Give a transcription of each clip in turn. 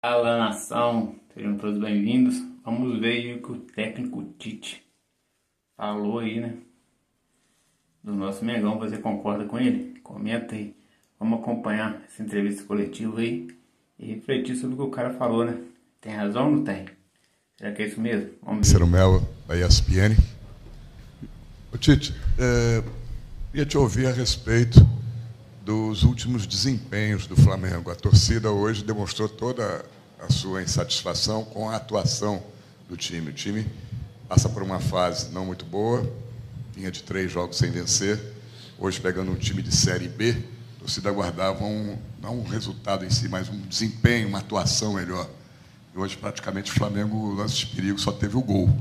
Fala, nação, sejam todos bem-vindos. Vamos ver aí o que o técnico Tite falou aí, né? Do nosso Mengão. Você concorda com ele? Comenta aí. Vamos acompanhar essa entrevista coletiva aí e refletir sobre o que o cara falou, né? Tem razão ou não tem? Será que é isso mesmo? Vamos ver. Ciro Melo, da ESPN. Ô Tite, ia te ouvir a respeito dos últimos desempenhos do Flamengo. A torcida hoje demonstrou toda a sua insatisfação com a atuação do time. O time passa por uma fase não muito boa, vinha de 3 jogos sem vencer. Hoje, pegando um time de Série B, a torcida aguardava não um resultado em si, mas um desempenho, uma atuação melhor. E hoje, praticamente, o Flamengo, lance de perigo, só teve o gol.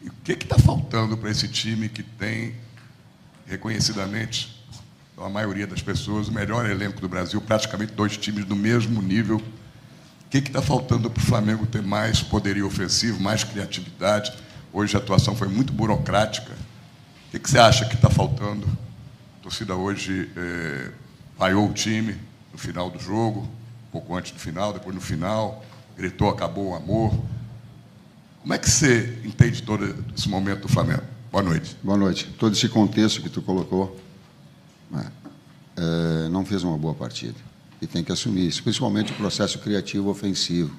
E o que está faltando para esse time que tem, reconhecidamente, a maioria das pessoas, o melhor elenco do Brasil, praticamente 2 times do mesmo nível? O que está faltando para o Flamengo ter mais poderio ofensivo, mais criatividade? Hoje a atuação foi muito burocrática. O que você acha que está faltando? A torcida hoje vaiou o time no final do jogo, um pouco antes do final, depois no final, gritou, acabou o amor. Como é que você entende todo esse momento do Flamengo? Boa noite. Boa noite. Todo esse contexto que tu colocou, não fez uma boa partida. E tem que assumir isso, principalmente o processo criativo ofensivo.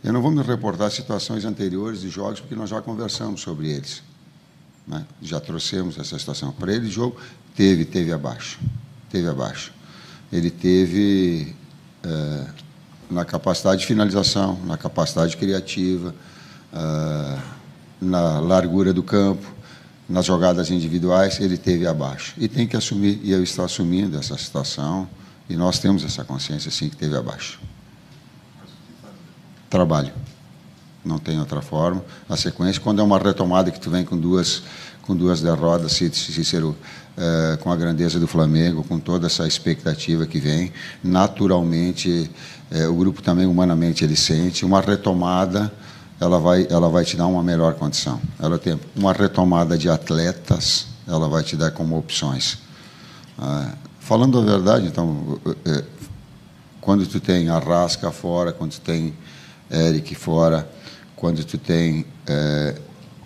Eu não vou me reportar a situações anteriores de jogos, porque nós já conversamos sobre eles, né? Já trouxemos essa situação. Para ele, o jogo teve abaixo. Teve abaixo. Ele teve na capacidade de finalização, na capacidade criativa, na largura do campo, nas jogadas individuais, ele teve abaixo. E tem que assumir, e eu estou assumindo essa situação, e nós temos essa consciência, sim, que teve abaixo. Trabalho. Não tem outra forma. A sequência, quando é uma retomada que tu vem com duas derrotas, Cícero, com a grandeza do Flamengo, com toda essa expectativa que vem, naturalmente, o grupo também, humanamente, ele sente uma retomada. Ela vai te dar uma melhor condição. Ela tem uma retomada de atletas, ela vai te dar como opções. Falando a verdade, então, quando tu tem Arrasca fora, quando tu tem Eric fora, quando tu tem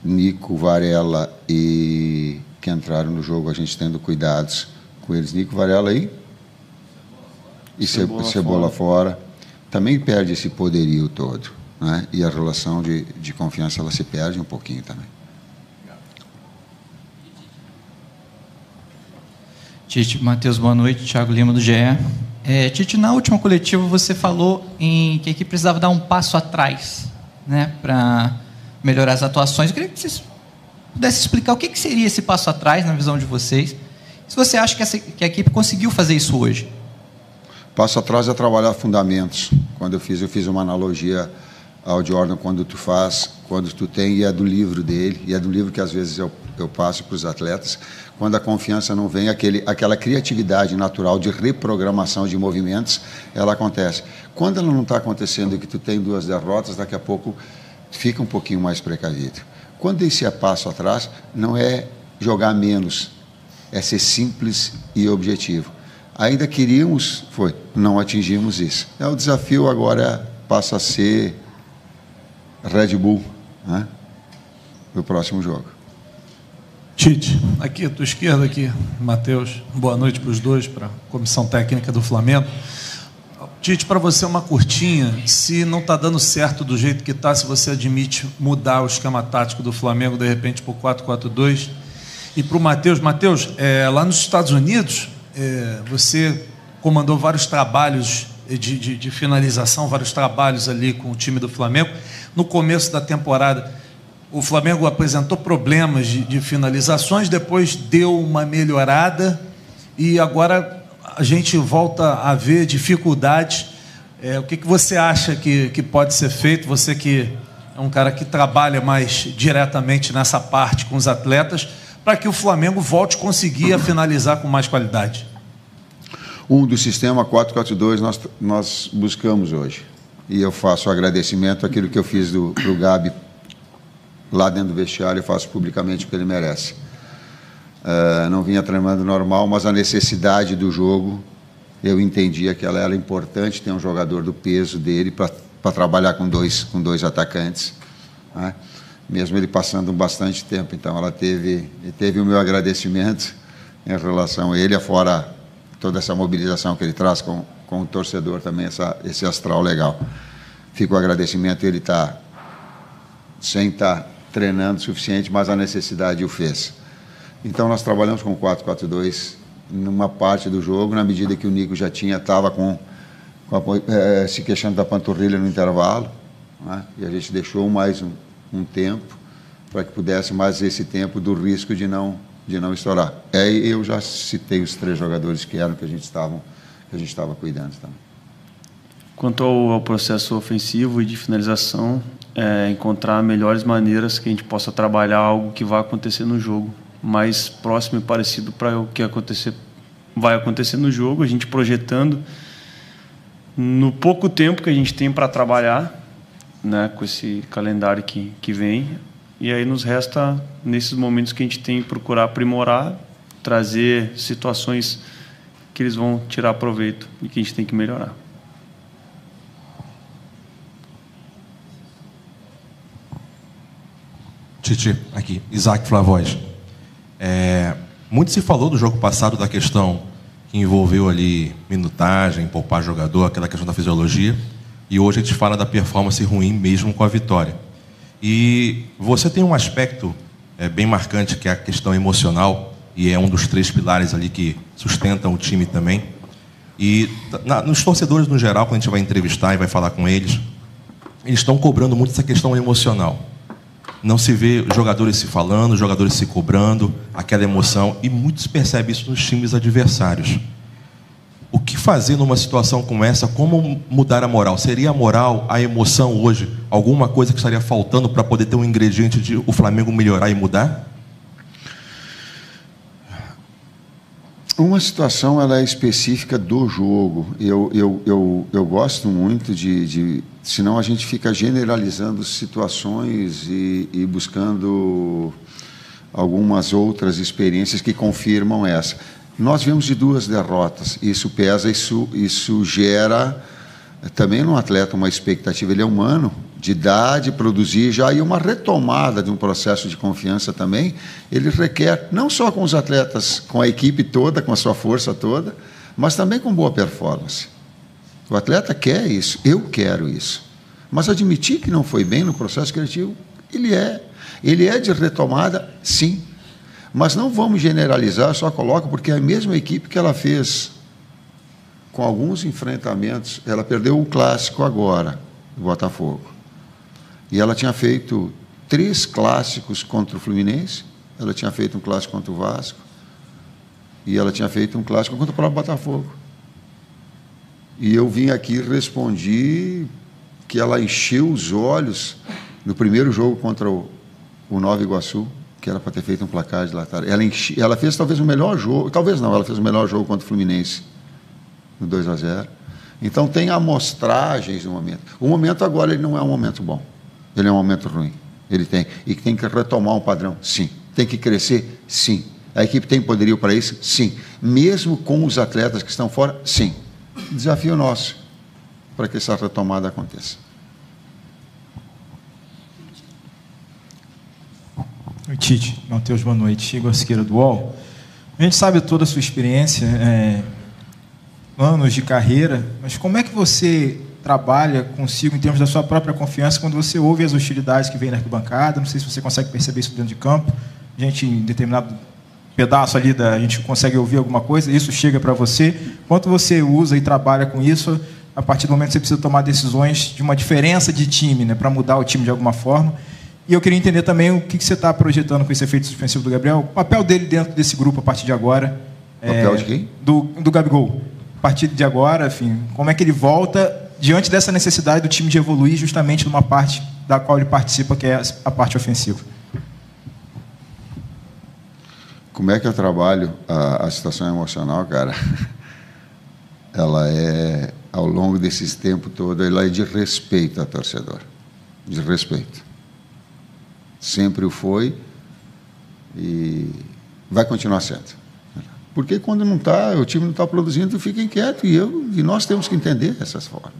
Nico, Varela e que entraram no jogo, a gente tendo cuidados com eles, Nico, Varela e Cebola fora, também perde esse poderio todo. Né? E a relação de confiança ela se perde um pouquinho também. Tite, Matheus, boa noite. Thiago Lima, do GE. Tite, na última coletiva você falou que a equipe precisava dar um passo atrás, né, para melhorar as atuações. Eu queria que vocês pudessem explicar o que seria esse passo atrás na visão de vocês. Se você acha que a equipe conseguiu fazer isso hoje. Passo atrás é trabalhar fundamentos. Quando eu fiz uma analogia ao Jordan, quando tu tem, e é do livro dele, e é do livro que às vezes eu passo para os atletas, quando a confiança não vem, aquela criatividade natural de reprogramação de movimentos, ela acontece. Quando ela não está acontecendo e que tu tem 2 derrotas, daqui a pouco fica um pouquinho mais precavido. Quando esse é passo atrás, não é jogar menos, é ser simples e objetivo. Ainda queríamos, não atingimos isso. O desafio agora passa a ser Red Bull, né, no próximo jogo. Tite, aqui à tua esquerda, aqui, Matheus, boa noite para os dois, para a comissão técnica do Flamengo. Tite, para você uma curtinha, se não está dando certo do jeito que está, se você admite mudar o esquema tático do Flamengo, de repente, para o 4-4-2. E para o Matheus, lá nos Estados Unidos, você comandou vários trabalhos de finalização, vários trabalhos ali com o time do Flamengo. No começo da temporada, o Flamengo apresentou problemas de finalizações, depois deu uma melhorada e agora a gente volta a ver dificuldades. O que você acha que pode ser feito? Você que é um cara que trabalha mais diretamente nessa parte com os atletas, para que o Flamengo volte a conseguir finalizar com mais qualidade. Do sistema 4-4-2 nós buscamos hoje. E eu faço agradecimento àquilo que eu fiz para o Gabi lá dentro do vestiário, eu faço publicamente o que ele merece. Não vinha treinando normal, mas a necessidade do jogo eu entendia que ela era importante ter um jogador do peso dele para trabalhar com dois atacantes, né? Mesmo ele passando bastante tempo. Então, ela teve o meu agradecimento em relação a ele, afora toda essa mobilização que ele traz com o torcedor também, esse astral legal. Fica o agradecimento, ele está sem estar treinando o suficiente, mas a necessidade o fez. Então, nós trabalhamos com 4-4-2 numa parte do jogo, na medida que o Nico já estava se queixando da panturrilha no intervalo, né? E a gente deixou mais um tempo para que pudesse mais esse tempo do risco de não estourar. Eu já citei os 3 jogadores que a gente estava cuidando também. Quanto ao processo ofensivo e de finalização, encontrar melhores maneiras que a gente possa trabalhar algo que vai acontecer no jogo, mais próximo e parecido para o que vai acontecer no jogo, a gente projetando no pouco tempo que a gente tem para trabalhar, né, com esse calendário que vem, e aí nos resta, nesses momentos que a gente tem, procurar aprimorar, trazer situações que eles vão tirar proveito e que a gente tem que melhorar. Tite, aqui, Isaac Flavois. Muito se falou do jogo passado da questão que envolveu ali minutagem, poupar jogador, aquela questão da fisiologia, e hoje a gente fala da performance ruim mesmo com a vitória. E você tem um aspecto bem marcante, que é a questão emocional, e é um dos 3 pilares ali que sustentam o time também. E nos torcedores no geral, quando a gente vai entrevistar e vai falar com eles estão cobrando muito essa questão emocional. Não se vê jogadores se falando, jogadores se cobrando, aquela emoção, e muitos percebem isso nos times adversários. O que fazer numa situação como essa? Como mudar a moral? Seria a moral, a emoção hoje, alguma coisa que estaria faltando para poder ter um ingrediente de o Flamengo melhorar e mudar? Uma situação, ela é específica do jogo. Eu gosto muito senão a gente fica generalizando situações e buscando algumas outras experiências que confirmam essa. Nós viemos de 2 derrotas, isso pesa, isso gera também no atleta uma expectativa. Ele é humano, de dar, de produzir já, e uma retomada de um processo de confiança também, ele requer, não só com os atletas, com a equipe toda, com a sua força toda, mas também com boa performance. O atleta quer isso, eu quero isso. Mas admitir que não foi bem no processo criativo, ele é de retomada, sim. Mas não vamos generalizar, só coloco, porque é a mesma equipe que ela fez com alguns enfrentamentos, ela perdeu o clássico agora, do Botafogo. E ela tinha feito 3 clássicos contra o Fluminense, ela tinha feito um clássico contra o Vasco, e ela tinha feito um clássico contra o próprio Botafogo. E eu vim aqui e respondi que ela encheu os olhos no primeiro jogo contra o Nova Iguaçu, que era para ter feito um placar de lateral. Ela fez talvez o melhor jogo, talvez não, ela fez o melhor jogo contra o Fluminense, no 2-0. Então tem amostragens no momento. O momento agora ele não é um momento bom, ele é um momento ruim. Ele tem que retomar um padrão, sim. Tem que crescer, sim. A equipe tem poderio para isso, sim. Mesmo com os atletas que estão fora, sim. Desafio nosso para que essa retomada aconteça. Oi, Tite. Matheus, boa noite. Igor Siqueira do UOL. A gente sabe toda a sua experiência, anos de carreira, mas como é que você trabalha consigo em termos da sua própria confiança quando você ouve as hostilidades que vêm na arquibancada? Não sei se você consegue perceber isso dentro de campo. A gente, em determinado pedaço ali, a gente consegue ouvir alguma coisa, isso chega para você. Quanto você usa e trabalha com isso a partir do momento que você precisa tomar decisões de uma diferença de time, né, para mudar o time de alguma forma? E eu queria entender também o que você está projetando com esse efeito defensivo do Gabriel, o papel dele dentro desse grupo a partir de agora. O papel de quem? Do Gabigol. A partir de agora, enfim, como é que ele volta diante dessa necessidade do time de evoluir justamente numa parte da qual ele participa, que é a parte ofensiva? Como é que eu trabalho a situação emocional, cara? Ela é, ao longo desses tempos todo, ela é de respeito ao torcedor. De respeito. Sempre o foi e vai continuar sendo. Porque quando não está, o time não está produzindo, tu fica inquieto. E nós temos que entender dessa forma.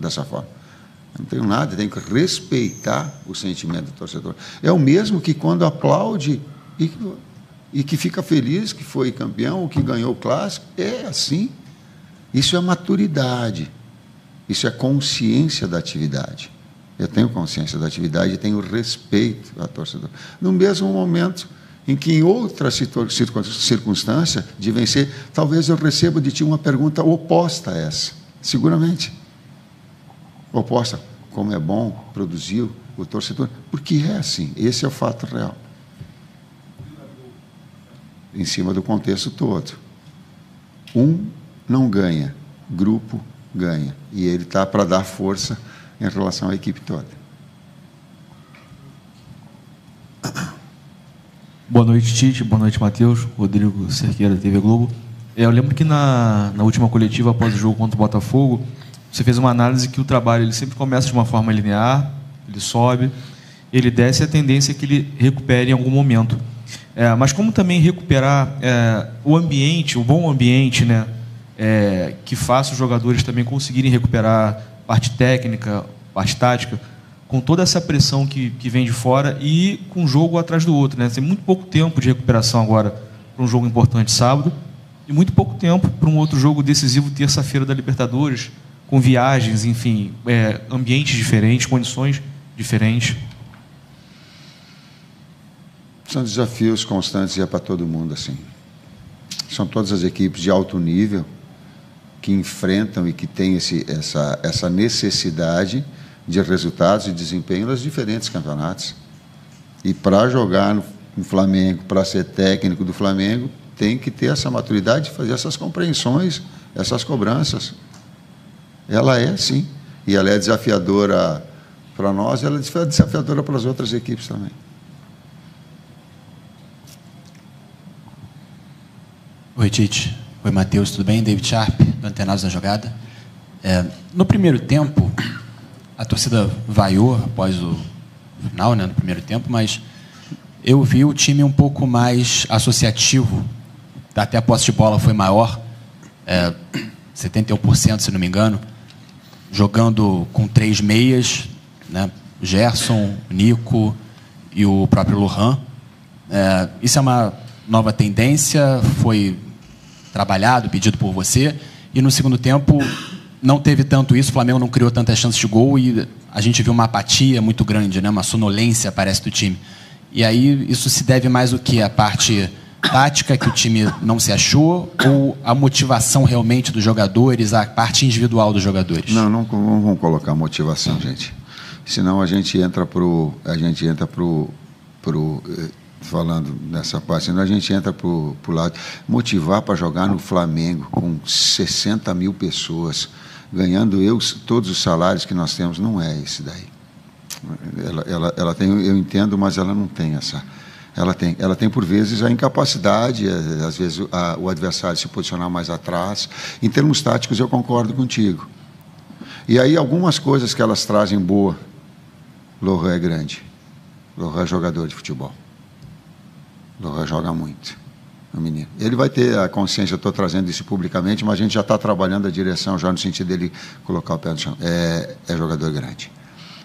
Não tenho nada, tenho que respeitar o sentimento do torcedor. É o mesmo que quando aplaude e que fica feliz que foi campeão ou que ganhou o clássico. É assim. Isso é maturidade. Isso é consciência da atividade. Eu tenho consciência da atividade e tenho respeito ao torcedor. No mesmo momento em que, em outra circunstância de vencer, talvez eu receba de ti uma pergunta oposta a essa. Seguramente. Oposta. Como é bom, produziu o torcedor. Porque é assim. Esse é o fato real. Em cima do contexto todo. Um não ganha, grupo ganha. E ele está para dar força em relação à equipe toda. Boa noite, Tite. Boa noite, Matheus. Rodrigo Cerqueira, TV Globo. Eu lembro que na última coletiva, após o jogo contra o Botafogo, você fez uma análise que o trabalho ele sempre começa de uma forma linear, ele sobe, ele desce, e a tendência é que ele recupere em algum momento. Mas como também recuperar o ambiente, o bom ambiente, né, que faça os jogadores também conseguirem recuperar parte técnica, parte tática, com toda essa pressão que vem de fora e com um jogo atrás do outro, né? Tem muito pouco tempo de recuperação agora para um jogo importante sábado e muito pouco tempo para um outro jogo decisivo terça-feira da Libertadores, com viagens, enfim, ambientes diferentes, condições diferentes. São desafios constantes e é para todo mundo assim. São todas as equipes de alto nível que enfrentam e que têm essa necessidade de resultados e desempenho nos diferentes campeonatos. E para jogar no Flamengo, para ser técnico do Flamengo, tem que ter essa maturidade de fazer essas compreensões, essas cobranças. Ela é, sim. E ela é desafiadora para nós, ela é desafiadora para as outras equipes também. Oi, Tite. Oi, Matheus. Tudo bem? David Sharp, do Antenados na Jogada. No primeiro tempo, a torcida vaiou após o final, né, no primeiro tempo, mas eu vi o time um pouco mais associativo. Até a posse de bola foi maior, 71%, se não me engano, jogando com 3 meias, né, Gerson, Nico e o próprio Lohan. Isso é uma nova tendência, foi trabalhado, pedido por você, e no segundo tempo não teve tanto isso, o Flamengo não criou tantas chances de gol e a gente viu uma apatia muito grande, né? Uma sonolência, parece, do time. E aí isso se deve mais o quê? A parte tática, que o time não se achou, ou a motivação realmente dos jogadores, a parte individual dos jogadores? Não vamos colocar motivação, gente. Senão a gente entra pro falando nessa parte, senão a gente entra pro lado. Motivar para jogar no Flamengo com 60 mil pessoas, ganhando todos os salários que nós temos, não é esse daí. Ela tem, eu entendo, mas ela não tem essa. Ela tem por vezes a incapacidade, às vezes o adversário se posicionar mais atrás. Em termos táticos, eu concordo contigo. E aí algumas coisas que elas trazem boa. Lohan é grande. Lohan é jogador de futebol. Lohan joga muito, o menino. Ele vai ter a consciência, eu estou trazendo isso publicamente, mas a gente já está trabalhando a direção, já no sentido dele colocar o pé no chão. É jogador grande.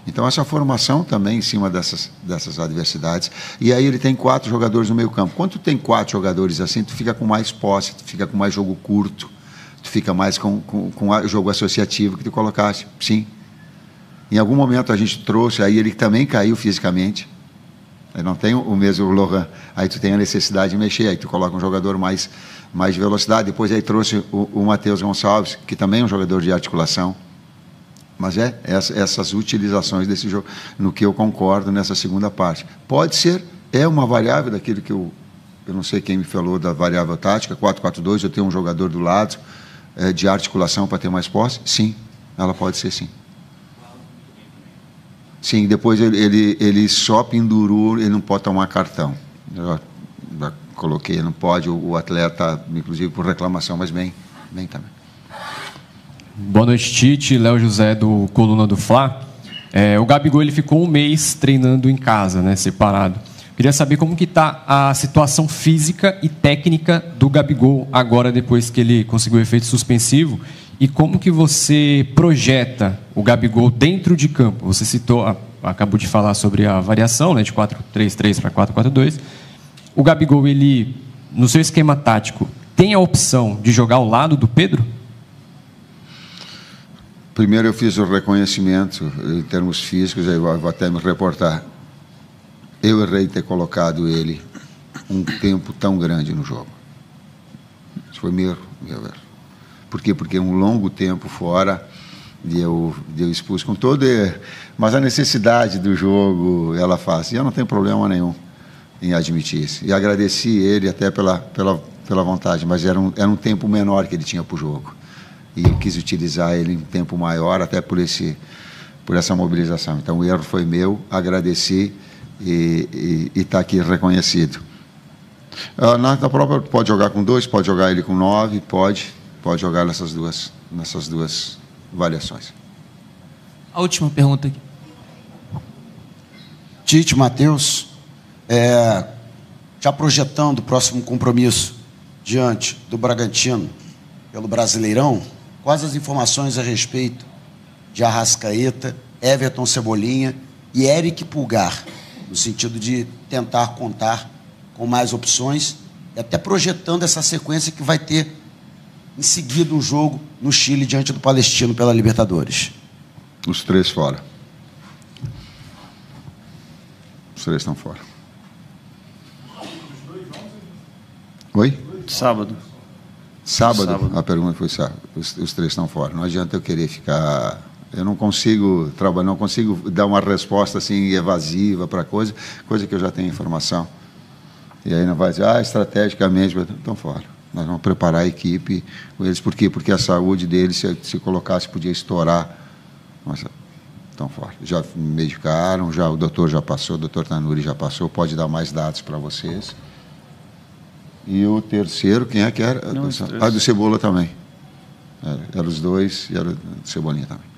Então, essa formação também em cima dessas adversidades. E aí ele tem 4 jogadores no meio campo. Quando tu tem 4 jogadores assim, tu fica com mais posse, tu fica com mais jogo curto, tu fica mais com o jogo associativo que tu colocaste. Sim. Em algum momento a gente trouxe, aí ele também caiu fisicamente. Ele não tem o mesmo Lohan. Aí tu tem a necessidade de mexer, aí tu coloca um jogador mais de velocidade. Depois aí trouxe o Matheus Gonçalves, que também é um jogador de articulação. Mas essas utilizações desse jogo, no que eu concordo nessa segunda parte. Pode ser, é uma variável daquilo que eu não sei quem me falou da variável tática, 4-4-2, eu tenho um jogador do lado de articulação para ter mais posse. Sim, ela pode ser sim. Sim, depois ele só pendurou, ele não pode tomar cartão. Eu já coloquei, não pode, o atleta, inclusive por reclamação, mas bem também. Boa noite, Tite. Léo José, do Coluna do Fla. O Gabigol ele ficou um mês treinando em casa, né, separado. Queria saber como que está a situação física e técnica do Gabigol agora, depois que ele conseguiu o efeito suspensivo, e como que você projeta o Gabigol dentro de campo. Você citou, acabou de falar sobre a variação, né, de 4-3-3 para 4-4-2. O Gabigol, ele, no seu esquema tático, tem a opção de jogar ao lado do Pedro? Primeiro eu fiz o reconhecimento em termos físicos, aí vou até me reportar. Eu errei em ter colocado ele um tempo tão grande no jogo. Isso foi meu erro. Por quê? Porque um longo tempo fora de eu expulso com todo... Mas a necessidade do jogo, ela faz. E eu não tenho problema nenhum em admitir isso. E agradeci ele até pela vontade, mas era um tempo menor que ele tinha para o jogo. E eu quis utilizar ele em tempo maior, até por essa mobilização. Então o erro foi meu, agradeci e está aqui reconhecido. Na própria, pode jogar com 2, pode jogar ele com 9, pode jogar nessas duas variações. A última pergunta aqui. Tite, Matheus, já projetando o próximo compromisso diante do Bragantino pelo Brasileirão, quais as informações a respeito de Arrascaeta, Everton Cebolinha e Eric Pulgar, no sentido de tentar contar com mais opções e até projetando essa sequência que vai ter em seguida um jogo no Chile diante do Palestino pela Libertadores? Os 3 fora. Os 3 estão fora. Oi? Sábado. Sábado? A pergunta foi sábado. Os 3 estão fora. Não adianta eu querer ficar... Eu não consigo trabalhar, não consigo dar uma resposta assim evasiva para coisa que eu já tenho informação. E aí não vai dizer, estrategicamente, estão fora. Nós vamos preparar a equipe com eles. Por quê? Porque a saúde deles, se colocasse, podia estourar. Mas estão fora. Já medicaram, o doutor já passou, o doutor Tanuri já passou, pode dar mais dados para vocês. E o terceiro, quem é que era? Do Cebola também. Eram os 2 e era do Cebolinha também.